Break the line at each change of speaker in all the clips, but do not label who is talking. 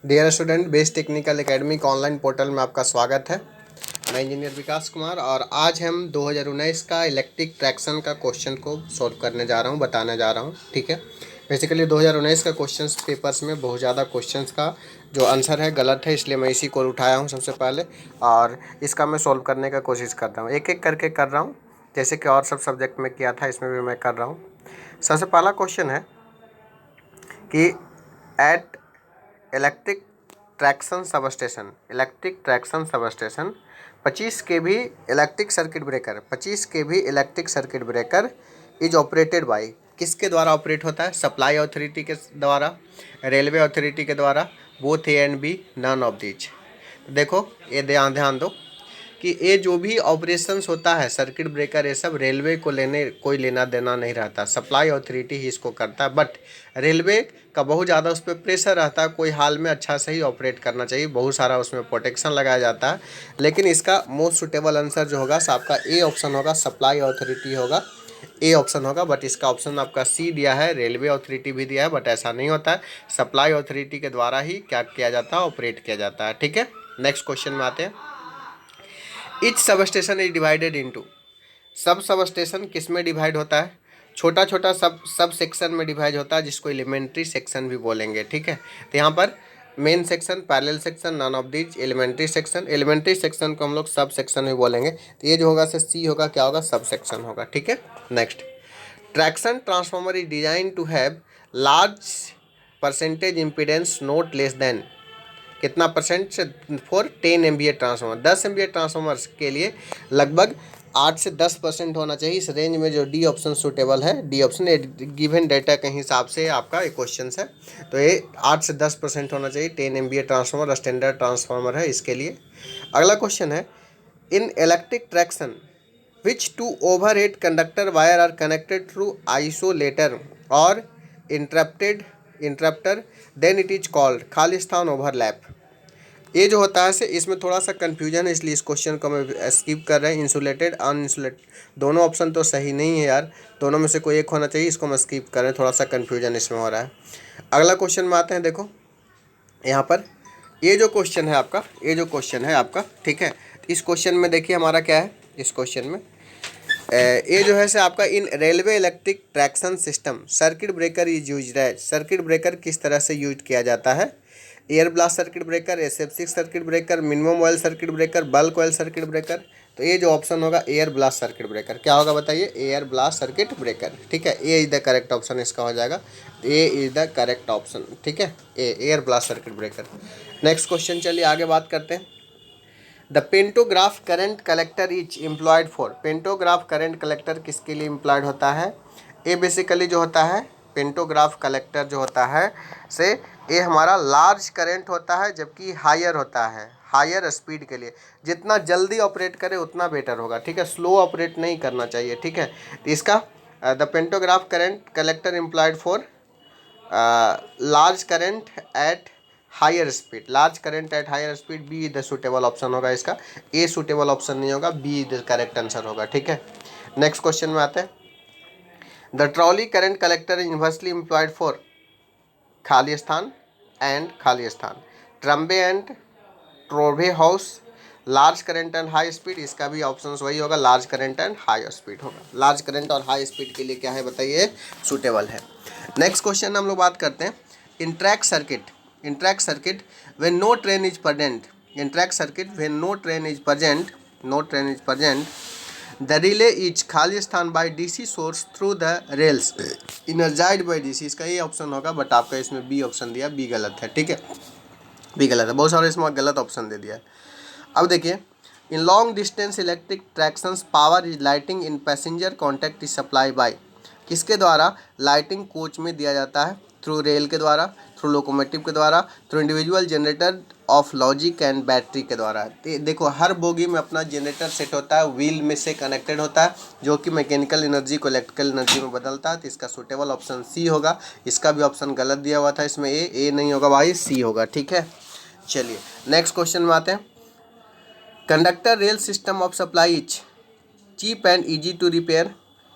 Dear student, best technical academy के online portal में आपका स्वागत है। मैं इंजीनियर विकास कुमार और आज हम 2019 का इलेक्ट्रिक ट्रैक्शन का क्वेश्चन को सॉल्व करने जा रहा हूं, बताने जा रहा हूं। ठीक है, बेसिकली 2019 का क्वेश्चंस पेपर्स में बहुत ज़्यादा क्वेश्चंस का जो आंसर है गलत है, इसलिए मैं इसी को उठाया हूँ सबसे पहले और इसका मैं सॉल्व करने का कोशिश कर रहा हूँ। एक एक करके कर रहा हूँ, जैसे कि और सब सब्जेक्ट में किया था, इसमें भी मैं कर रहा हूँ। सबसे पहला क्वेश्चन है कि एट इलेक्ट्रिक ट्रैक्शन सबस्टेशन 25 के भी electric circuit breaker is operated by, किसके द्वारा ऑपरेट होता है? सप्लाई अथॉरिटी के द्वारा, रेलवे अथॉरिटी के द्वारा, both A and B, none of these. देखो ये ध्यान दो कि ये जो भी ऑपरेशंस होता है सर्किट ब्रेकर, ये सब रेलवे को कोई लेना देना नहीं रहता, सप्लाई अथॉरिटी ही इसको करता है। बट रेलवे का बहुत ज़्यादा उस पर प्रेशर रहता है, कोई हाल में अच्छा से ही ऑपरेट करना चाहिए, बहुत सारा उसमें प्रोटेक्शन लगाया जाता है। लेकिन इसका मोस्ट सुटेबल आंसर जो होगा आपका ए ऑप्शन होगा, सप्लाई अथॉरिटी होगा, ए ऑप्शन होगा। बट इसका ऑप्शन आपका सी दिया है, रेलवे अथॉरिटी भी दिया है, बट ऐसा नहीं होता है। सप्लाई अथॉरिटी के द्वारा ही क्या किया जाता है, ऑपरेट किया जाता है। ठीक है, नेक्स्ट क्वेश्चन में आते हैं। Etch sub station is divided into, sub station किस में डिवाइड होता है? छोटा छोटा सब सेक्शन में डिवाइड होता है, जिसको एलिमेंट्री सेक्शन भी बोलेंगे। ठीक है, तो यहाँ पर main section, parallel section, none of these, elementary section को हम लोग सब सेक्शन भी बोलेंगे। तो ये जो होगा सी होगा, क्या होगा? सब सेक्शन होगा। ठीक है, next, traction transformer is design to have large percentage impedance not less than, कितना परसेंट से? For 10 MVA transformer, 10 MVA transformers के लिए लगभग 8 से 10% होना चाहिए। इस रेंज में जो डी ऑप्शन सूटेबल है, डी ऑप्शन गिवन डेटा के हिसाब से आपका एक क्वेश्चन है, तो ये 8 से 10% होना चाहिए। 10 MVA ट्रांसफार्मर स्टैंडर्ड ट्रांसफार्मर है इसके लिए। अगला क्वेश्चन है, in electric traction which two overhead conductor wire are connected through isolator और interrupter then it is called, खालिस्तान ओवरलैप। ये जो होता है इसमें थोड़ा सा कन्फ्यूजन है, इसलिए इस क्वेश्चन को मैं स्किप कर रहे हैं। इंसुलेटेड अनइंसुलेटेड, दोनों ऑप्शन तो सही नहीं है यार, दोनों में से कोई एक होना चाहिए, इसको मैं स्किप कर रहे हैं, थोड़ा सा कन्फ्यूजन इसमें हो रहा है। अगला क्वेश्चन में आते हैं। देखो यहाँ पर ये जो क्वेश्चन है आपका, ठीक है, इस क्वेश्चन में देखिए हमारा क्या है। इस क्वेश्चन में ये जो है से आपका in railway electric traction system circuit breaker is use है। सर्किट ब्रेकर किस तरह से यूज किया जाता है? Air blast circuit breaker, SF6 circuit breaker, minimum oil circuit breaker, bulk oil circuit breaker. तो ये जो ऑप्शन होगा एयर ब्लास्ट सर्किट ब्रेकर, क्या होगा बताइए? Air blast circuit breaker. ठीक है, ए इज द करेक्ट ऑप्शन इसका हो जाएगा, ए इज द करेक्ट ऑप्शन। ठीक है, air blast circuit breaker. Next question, चलिए आगे बात करते हैं। The pantograph current collector is employed for, pantograph current collector किसके लिए एम्प्लॉयड होता है? ये बेसिकली जो होता है पेंटोग्राफ कलेक्टर जो होता है से ये हमारा लार्ज करंट होता है, जबकि हायर होता है हायर स्पीड के लिए। जितना जल्दी ऑपरेट करे उतना बेटर होगा। ठीक है, स्लो ऑपरेट नहीं करना चाहिए। ठीक है, तो इसका the pantograph current collector employed for large current at higher speed, B the suitable option होगा इसका, ए सुटेबल ऑप्शन नहीं होगा, बी द करेक्ट आंसर होगा। ठीक है, नेक्स्ट क्वेश्चन में आते हैं। The trolley current collector inversely employed for खालिस्तान tramway and trolley buses, large current and high speed, इसका भी ऑप्शन वही होगा, large current and high speed होगा। लार्ज करंट और हाई स्पीड के लिए क्या है बताइए? सूटेबल है। नेक्स्ट क्वेश्चन हम लोग बात करते हैं। In track circuit when no train is present, the relay is खालिस्तान by DC source through the rails energised by DC, इसका ये ऑप्शन होगा, बट आपका इसमें बी ऑप्शन दिया, बी गलत है। ठीक है, बी गलत है, बहुत सारे इसमें गलत ऑप्शन दे दिया है। अब देखिए, in long distance electric tractions power is lighting in passenger contact is supply bye, किसके द्वारा लाइटिंग कोच में दिया जाता है? थ्रू रेल के द्वारा, थ्रू लोकोमोटिव के द्वारा, through individual generator off logic and battery के द्वारा। देखो हर बोगी में अपना जनरेटर सेट होता है, व्हील में से कनेक्टेड होता है, जो कि मैकेनिकल एनर्जी को इलेक्ट्रिकल एनर्जी में बदलता है। तो इसका सूटेबल ऑप्शन सी होगा। इसका भी ऑप्शन गलत दिया हुआ था, इसमें ए नहीं होगा भाई, सी होगा। ठीक है, चलिए नेक्स्ट क्वेश्चन में आते हैं। Conductor rail system of supply is cheap and easy to repair,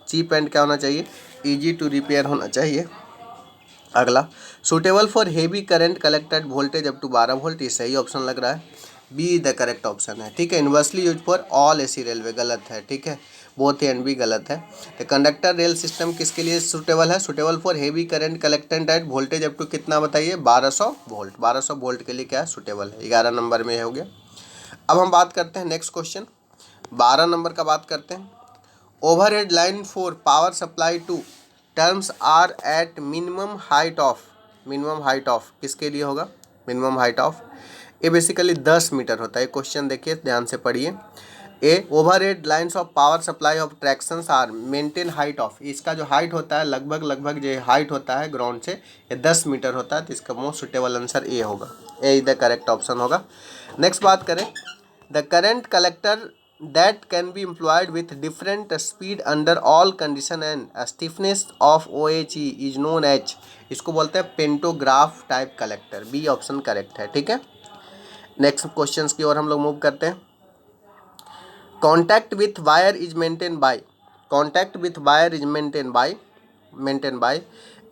cheap and क्या होना चाहिए? ईजी टू रिपेयर होना चाहिए। अगला, suitable for heavy current collected voltage up to 12 volt, ये सही ऑप्शन लग रहा है, बी द करेक्ट ऑप्शन है। ठीक है, inversely use for all AC railway, गलत है। ठीक है, बोथ ए एंड बी गलत है। तो कंडक्टर रेल सिस्टम किसके लिए सुटेबल है? Suitable for heavy current collected at voltage up to कितना बताइए? 1200 वोल्ट। 1200 वोल्ट के लिए क्या है? सुटेबल है। 11 नंबर में हो गया। अब हम बात करते हैं नेक्स्ट क्वेश्चन, 12 नंबर का बात करते हैं। Overhead line for power supply to terms are at minimum height of किसके लिए होगा? मिनिमम हाइट ऑफ, ये बेसिकली 10 मीटर होता है। क्वेश्चन देखिए ध्यान से पढ़िए। A overhead lines of power supply of tractions are maintain height of, इसका जो हाइट होता है लगभग जो हाइट होता है ग्राउंड से, ये 10 मीटर होता है। तो इसका मोस्ट सुटेबल आंसर ए होगा, ए इज द करेक्ट ऑप्शन होगा। नेक्स्ट बात करें, the current collector that can be employed with different speed under all condition and stiffness of OHE is known as, इसको बोलते हैं pantograph type collector. B option correct है। ठीक है, next questions की ओर हम लोग मूव करते हैं। Contact with wire is maintain by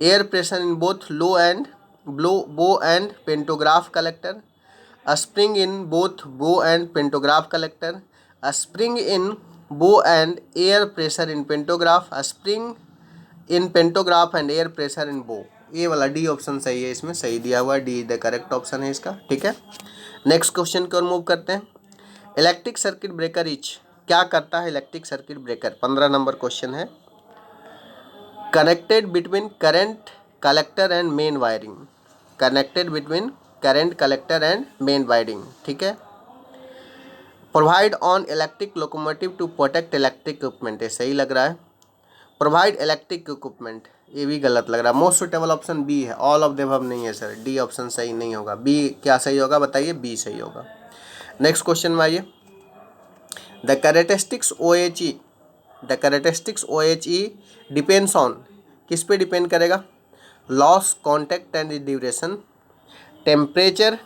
air pressure in both bow and pantograph collector, a spring in both bow and pantograph collector, a spring in bow and air pressure in pantograph, a spring in pantograph and air pressure in bow। ये वाला D option सही है, इसमें सही दिया हुआ है, D the correct option है इसका। ठीक है, नेक्स्ट क्वेश्चन की ओर मूव करते हैं। इलेक्ट्रिक सर्किट ब्रेकर इच, क्या करता है electric circuit breaker? 15 number question है। Connected between current collector and main wiring, connected between current collector and main wiring. ठीक है, provide on electric locomotive to protect electric equipment, ये सही लग रहा है। प्रोवाइड इलेक्ट्रिक इक्विपमेंट, ये भी गलत लग रहा है। मोस्ट सुटेबल ऑप्शन बी है, ऑल ऑफ द अबव नहीं है सर, डी ऑप्शन सही नहीं होगा। बी क्या सही होगा बताइए? बी सही होगा। नेक्स्ट क्वेश्चन में आइए। The characteristics OHE depends on, किस पे डिपेंड करेगा? Loss, contact and duration, temperature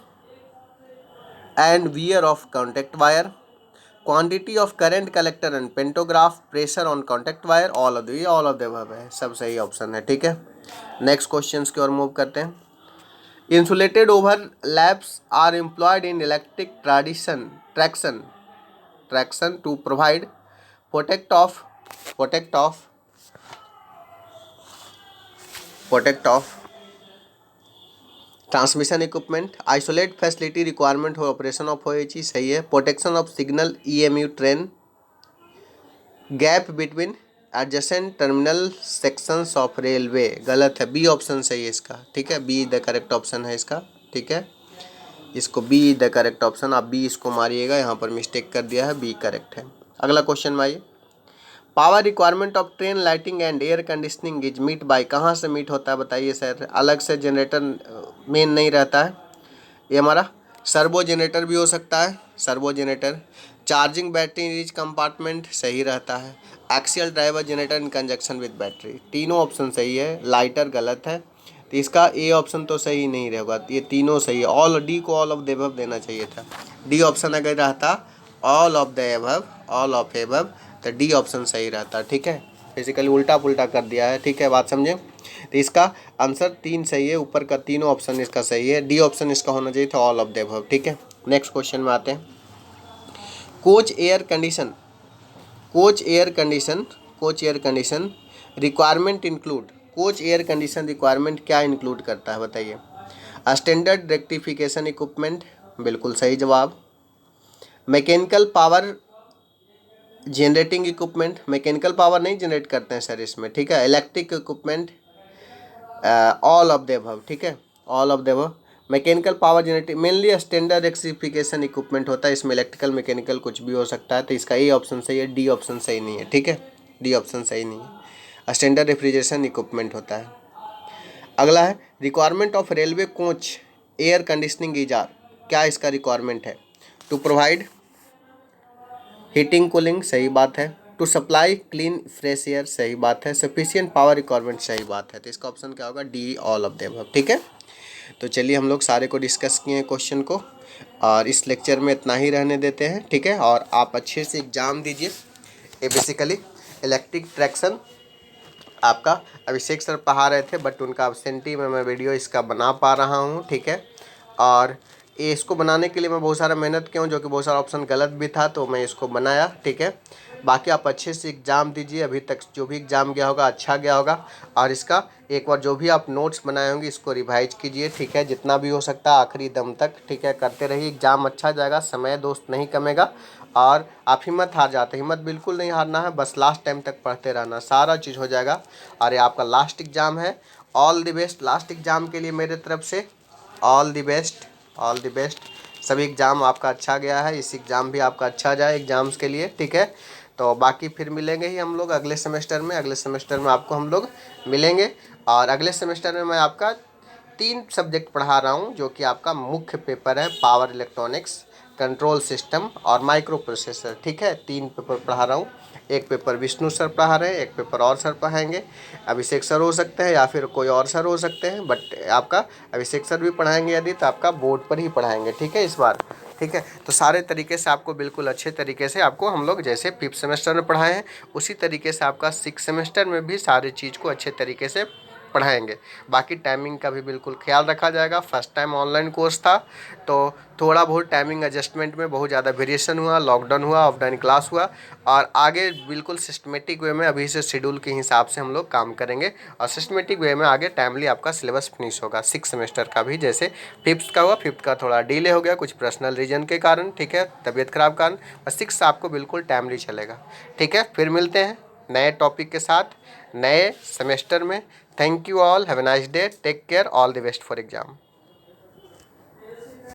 and wear of contact wire, quantity of current collector and pantograph, pressure on contact wire, all of the above है, सब सही option है। ठीक है, next questions की ओर मूव करते हैं। Insulated overlaps are employed in electric traction to provide protect of transmission equipment, isolate facility requirement हो ऑपरेशन ऑफ OHE, सही है। Protection of signal EMU train, gap between adjacent terminal sections of railway, गलत है। B option सही है इसका। ठीक है, बी द करेक्ट ऑप्शन है इसका। ठीक है, इसको बी द करेक्ट ऑप्शन, आप बी इसको मारिएगा, यहाँ पर मिस्टेक कर दिया है, बी करेक्ट है। अगला क्वेश्चन में आइए। Power requirement of train lighting and air conditioning is meet by, कहाँ से मीट होता है बताइए सर? अलग से जनरेटर मेन नहीं रहता है, ये हमारा सर्वो जनरेटर भी हो सकता है, servo generator. Charging battery rich compartment सही रहता है। Axial driver generator in conjunction with battery, तीनों ऑप्शन सही है। लाइटर गलत है, तो इसका ए ऑप्शन तो सही नहीं रहेगा, ये तीनों सही है। ऑल, डी को ऑल ऑफ द अबव देना चाहिए था। डी ऑप्शन अगर रहता ऑल ऑफ द अबव तो डी ऑप्शन सही रहता। ठीक है, बेसिकली उल्टा पुल्टा कर दिया है। ठीक है, बात समझे? तो इसका आंसर 3 सही है, ऊपर का तीनों ऑप्शन इसका सही है। डी ऑप्शन इसका होना चाहिए था ऑल ऑफ द अबव। ठीक है, नेक्स्ट क्वेश्चन में आते हैं। Coach air condition requirement include, coach air condition requirement क्या इंक्लूड करता है बताइए? स्टैंडर्ड रेक्टिफिकेशन इक्विपमेंट, बिल्कुल सही जवाब। Mechanical power generating equipment, mechanical power नहीं जनरेट करते हैं सर इसमें। ठीक है, electric equipment, all of the above. ठीक है, all of the above. Mechanical power generating mainly standard rectification equipment होता है, इसमें इलेक्ट्रिकल मैकेनिकल कुछ भी हो सकता है। तो इसका ए ऑप्शन सही है, डी ऑप्शन सही नहीं है। ठीक है, डी ऑप्शन सही नहीं है, स्टैंडर्ड रेफ्रिजरेशन इक्विपमेंट होता है। अगला है requirement of railway coach air conditioning इजार, क्या इसका रिक्वायरमेंट है? टू प्रोवाइड हीटिंग कूलिंग, सही बात है। To supply clean fresh air, सही बात है। सफिशिएंट पावर रिक्वायरमेंट, सही बात है। तो इसका ऑप्शन क्या होगा? D all of the above. ठीक है, तो चलिए हम लोग सारे को डिस्कस किए हैं क्वेश्चन को, और इस लेक्चर में इतना ही रहने देते हैं। ठीक है, और आप अच्छे से एग्ज़ाम दीजिए। ये बेसिकली इलेक्ट्रिक ट्रैक्शन आपका अभिषेक सर पढ़ा रहे थे, बट उनका एब्सेंटी में मैं वीडियो इसका बना पा रहा हूँ, ठीक है। और ये इसको बनाने के लिए मैं बहुत सारा मेहनत किया हूँ, जो कि बहुत सारा ऑप्शन गलत भी था, तो मैं इसको बनाया, ठीक है। बाकी आप अच्छे से एग्ज़ाम दीजिए, अभी तक जो भी एग्ज़ाम गया होगा अच्छा गया होगा। और इसका एक बार जो भी आप नोट्स बनाए होंगे इसको रिवाइज कीजिए, ठीक है, जितना भी हो सकता है आखिरी दम तक, ठीक है, करते रहिए। एग्ज़ाम अच्छा जाएगा, समय दोस्त नहीं कमेगा। और आप हिम्मत हार जाते, हिम्मत बिल्कुल नहीं हारना है, बस लास्ट टाइम तक पढ़ते रहना, सारा चीज़ हो जाएगा। और ये आपका लास्ट एग्ज़ाम है। All the best last exam के लिए मेरे तरफ से, all the best, all the best. सभी एग्ज़ाम आपका अच्छा गया है, इस एग्ज़ाम भी आपका अच्छा जाए एग्ज़ाम्स के लिए, ठीक है। तो बाकी फिर मिलेंगे ही हम लोग अगले सेमेस्टर में, अगले सेमेस्टर में आपको हम लोग मिलेंगे। और अगले सेमेस्टर में मैं आपका 3 सब्जेक्ट पढ़ा रहा हूँ, जो कि आपका मुख्य पेपर है, पावर इलेक्ट्रॉनिक्स, कंट्रोल सिस्टम और माइक्रो प्रोसेसर, ठीक है। 3 पेपर पढ़ा रहा हूँ। एक पेपर विष्णु सर पढ़ा रहे हैं, एक पेपर और सर पढ़ाएंगे, अभिषेक सर हो सकते हैं या फिर कोई और सर हो सकते हैं, बट आपका अभिषेक सर भी पढ़ाएंगे यदि, तो आपका बोर्ड पर ही पढ़ाएंगे, ठीक है, इस बार, ठीक है। तो सारे तरीके से आपको बिल्कुल अच्छे तरीके से आपको हम लोग जैसे 5th सेमेस्टर में पढ़ाए हैं, उसी तरीके से आपका 6th सेमेस्टर में भी सारी चीज़ को अच्छे तरीके से पढ़ाएंगे। बाकी टाइमिंग का भी बिल्कुल ख्याल रखा जाएगा। फर्स्ट टाइम ऑनलाइन कोर्स था, तो थोड़ा बहुत टाइमिंग एडजस्टमेंट में बहुत ज़्यादा वेरिएशन हुआ, लॉकडाउन हुआ, ऑफलाइन क्लास हुआ। और आगे बिल्कुल सिस्टमेटिक वे में अभी से शेड्यूल के हिसाब से हम लोग काम करेंगे, और सिस्टमेटिक वे में आगे टाइमली आपका सिलेबस फिनिश होगा। 6 सेमेस्टर का भी जैसे 5th का हुआ, 5th का थोड़ा डिले हो गया कुछ पर्सनल रीजन के कारण, ठीक है, तबीयत खराब कारण, और 6 आपको बिल्कुल टाइमली चलेगा, ठीक है। फिर मिलते हैं नए टॉपिक के साथ नए सेमेस्टर में। Thank you all, have a nice day, take care, all the best for exam.